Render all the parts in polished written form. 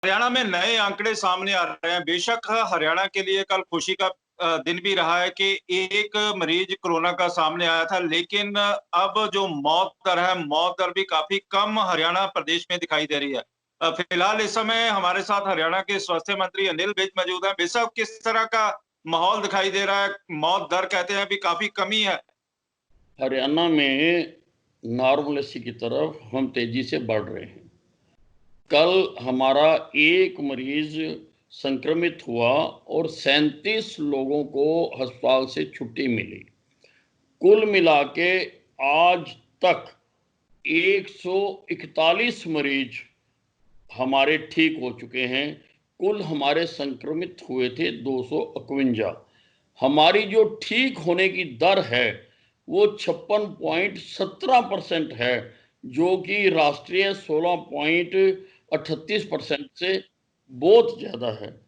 हरियाणा में नए आंकड़े सामने आ रहे हैं। बेशक हरियाणा के लिए कल खुशी का दिन भी रहा है कि एक मरीज कोरोना का सामने आया था, लेकिन अब जो मौत दर है, मौत दर भी काफ़ी कम हरियाणा प्रदेश में दिखाई दे रही है। फिलहाल इस समय हमारे साथ हरियाणा के स्वास्थ्य मंत्री अनिल विज मौजूद हैं। भाई साहब, किस तरह का माहौल दिखाई दे रहा है? मौत दर कहते हैं अभी काफ़ी कमी है। हरियाणा में नॉर्मलेसी की तरफ हम तेजी से बढ़ रहे हैं। कल हमारा एक मरीज संक्रमित हुआ और 37 लोगों को अस्पताल से छुट्टी मिली। कुल मिला के आज तक 141 मरीज हमारे ठीक हो चुके हैं। कुल हमारे संक्रमित हुए थे 251। हमारी जो ठीक होने की दर है वो 56.17% है, जो कि राष्ट्रीय 16.38% से बहुत ज्यादा है।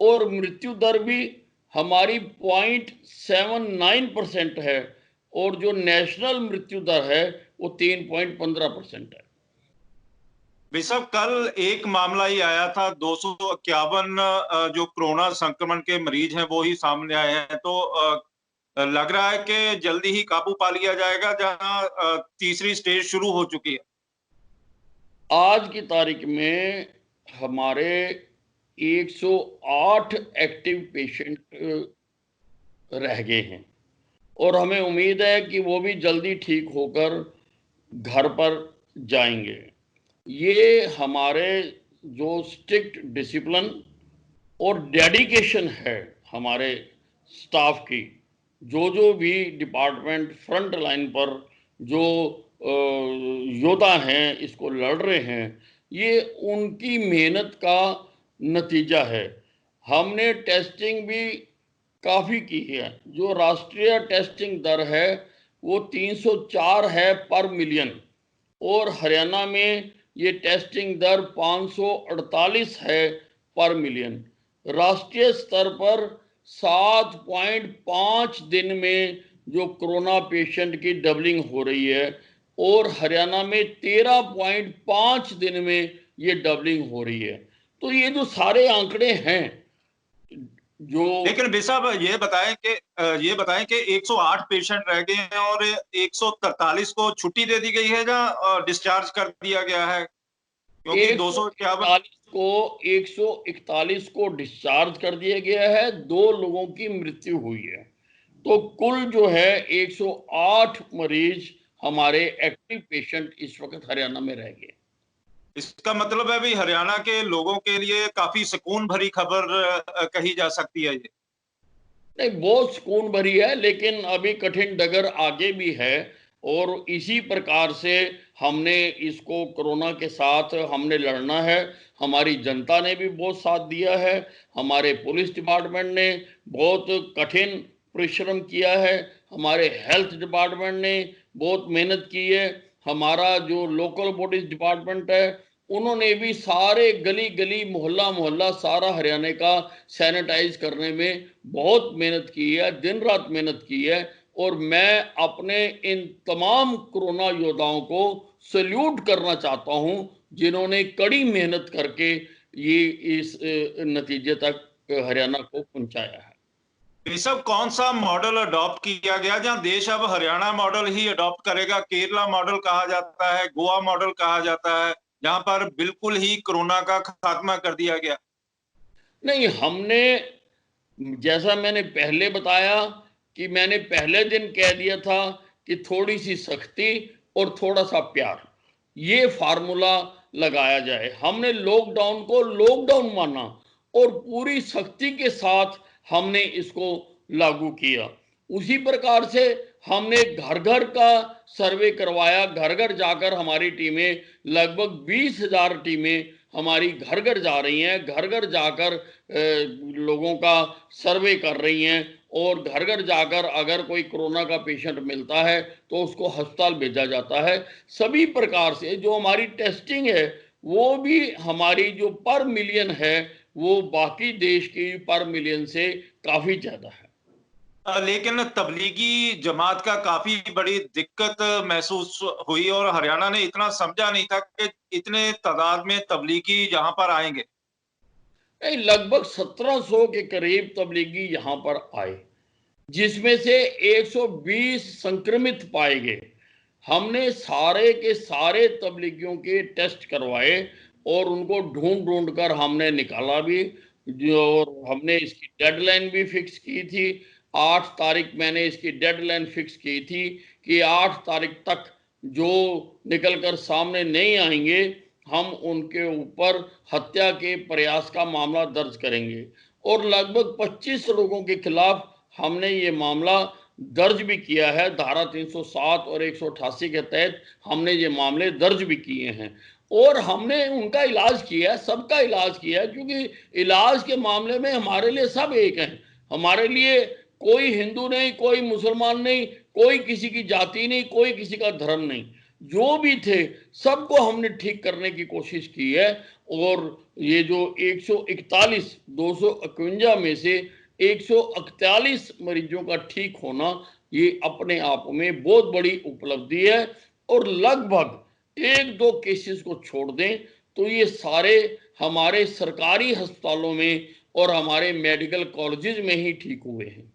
और मृत्यु दर भी हमारी 0.79% है, और जो नेशनल मृत्यु दर है वो 3.15% है। भाई साहब, कल एक मामला ही आया था, 251 जो कोरोना संक्रमण के मरीज हैं वो ही सामने आए हैं। तो लग रहा है कि जल्दी ही काबू पा लिया जाएगा, जहां तीसरी स्टेज शुरू हो चुकी है। आज की तारीख में हमारे 108 एक्टिव पेशेंट रह गए हैं, और हमें उम्मीद है कि वो भी जल्दी ठीक होकर घर पर जाएंगे। ये हमारे जो स्ट्रिक्ट डिसिप्लिन और डेडिकेशन है हमारे स्टाफ की, जो भी डिपार्टमेंट फ्रंट लाइन पर जो योद्धा हैं इसको लड़ रहे हैं, ये उनकी मेहनत का नतीजा है। हमने टेस्टिंग भी काफ़ी की है। जो राष्ट्रीय टेस्टिंग दर है वो 304 है पर मिलियन, और हरियाणा में ये टेस्टिंग दर 548 है पर मिलियन। राष्ट्रीय स्तर पर 7.5 दिन में जो कोरोना पेशेंट की डबलिंग हो रही है, और हरियाणा में 13.5 दिन में ये डबलिंग हो रही है। तो ये जो सारे आंकड़े हैं जो लेकिन भाई साहब, ये बताएं कि 108 पेशेंट रह गए हैं और 143 को छुट्टी दे दी गई है या डिस्चार्ज कर दिया गया है, क्योंकि 251। 141 को डिस्चार्ज कर दिया गया है, 2 लोगों की मृत्यु हुई है। तो कुल जो है 108 मरीज हमारे एक्टिव पेशेंट इस वक्त हरियाणा में रह गए। इसका मतलब है भी हरियाणा के लोगों के लिए काफी सुकून भरी खबर कही जा सकती है ये। नहीं, बहुत सुकून भरी है, लेकिन अभी कठिन डगर आगे भी है। और इसी प्रकार से हमने इसको कोरोना के साथ हमने लड़ना है। हमारी जनता ने भी बहुत साथ दिया है। हमारे पुलिस डिपार्टमेंट ने बहुत कठिन परिश्रम किया है। हमारे हेल्थ डिपार्टमेंट ने बहुत मेहनत की है। हमारा जो लोकल बॉडीज डिपार्टमेंट है, उन्होंने भी सारे गली गली मोहल्ला मोहल्ला सारा हरियाणा का सैनिटाइज करने में बहुत मेहनत की है, दिन रात मेहनत की है। और मैं अपने इन तमाम कोरोना योद्धाओं को सल्यूट करना चाहता हूं, जिन्होंने कड़ी मेहनत करके ये इस नतीजे तक हरियाणा को पहुंचाया है। ये सब कौन सा मॉडल अडॉप्ट किया गया, जहां देश अब हरियाणा मॉडल ही अडॉप्ट करेगा? केरला मॉडल कहा जाता है, गोवा मॉडल कहा जाता है, जहां पर बिल्कुल ही कोरोना का खात्मा कर दिया गया। नहीं, हमने, जैसा मैंने पहले बताया कि मैंने पहले दिन कह दिया था कि थोड़ी सी सख्ती और थोड़ा सा प्यार, ये फार्मूला लगाया जाए। हमने लॉकडाउन को लॉकडाउन माना और पूरी सख्ती के साथ हमने इसको लागू किया। उसी प्रकार से हमने घर घर का सर्वे करवाया। घर घर जाकर हमारी टीमें, लगभग 20,000 टीमें हमारी घर घर जा रही हैं, घर घर जाकर लोगों का सर्वे कर रही हैं। और घर घर जाकर अगर कोई कोरोना का पेशेंट मिलता है तो उसको अस्पताल भेजा जाता है। सभी प्रकार से जो हमारी टेस्टिंग है वो भी हमारी जो पर मिलियन है वो बाकी देश की पर मिलियन से काफी ज्यादा है। लेकिन तबलीगी जमात का काफी बड़ी दिक्कत महसूस हुई और हरियाणा ने इतना समझा नहीं था कि इतने तादाद में तबलीगी जहां पर आएंगे। नहीं, लगभग 1700 के करीब तबलीगी यहाँ पर आए, जिसमें से 120 संक्रमित पाए गए। हमने सारे के सारे तबलीगियों के टेस्ट करवाए और उनको ढूंढ ढूंढ कर हमने निकाला भी, जो हमने इसकी डेडलाइन भी फिक्स की थी। 8 तारीख मैंने इसकी डेडलाइन फिक्स की थी कि 8 तारीख तक जो निकल कर सामने नहीं आएंगे हम उनके ऊपर हत्या के प्रयास का मामला दर्ज करेंगे। और लगभग 25 लोगों के खिलाफ हमने ये मामला दर्ज भी किया है। धारा 307 और 188 के तहत हमने ये मामले दर्ज भी किए हैं और हमने उनका इलाज किया, सबका इलाज किया, क्योंकि इलाज के मामले में हमारे लिए सब एक हैं। हमारे लिए कोई हिंदू नहीं, कोई मुसलमान नहीं, कोई किसी की जाति नहीं, कोई किसी का धर्म नहीं। जो भी थे सबको हमने ठीक करने की कोशिश की है। और ये जो 141 251 में से 141 मरीजों का ठीक होना, ये अपने आप में बहुत बड़ी उपलब्धि है। और लगभग 1-2 केसेस को छोड़ दें तो ये सारे हमारे सरकारी अस्पतालों में और हमारे मेडिकल कॉलेजेस में ही ठीक हुए हैं।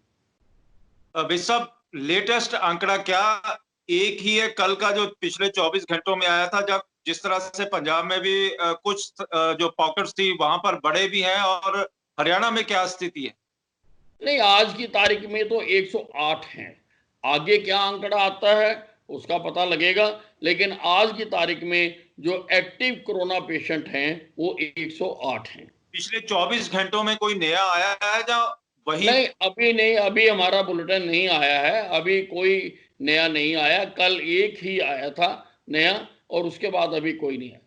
अभी सब लेटेस्ट आंकड़ा क्या एक ही है? कल का जो पिछले 24 घंटों में आया था, जब जिस तरह से पंजाब में भी कुछ जो पॉकेट्स थी वहां पर बड़े भी हैं, और हरियाणा में क्या स्थिति है? नहीं, आज की तारीख में तो 108 हैं। आगे क्या आंकड़ा आता है उसका पता लगेगा, लेकिन आज की तारीख में जो एक्टिव कोरोना पेशेंट हैं वो 108 हैं। पिछले 24 घंटों में कोई नया आया है या वही? नहीं, अभी नहीं, अभी हमारा बुलेटिन नहीं आया है, अभी कोई नया नहीं आया। कल एक ही आया था नया और उसके बाद अभी कोई नहीं आया।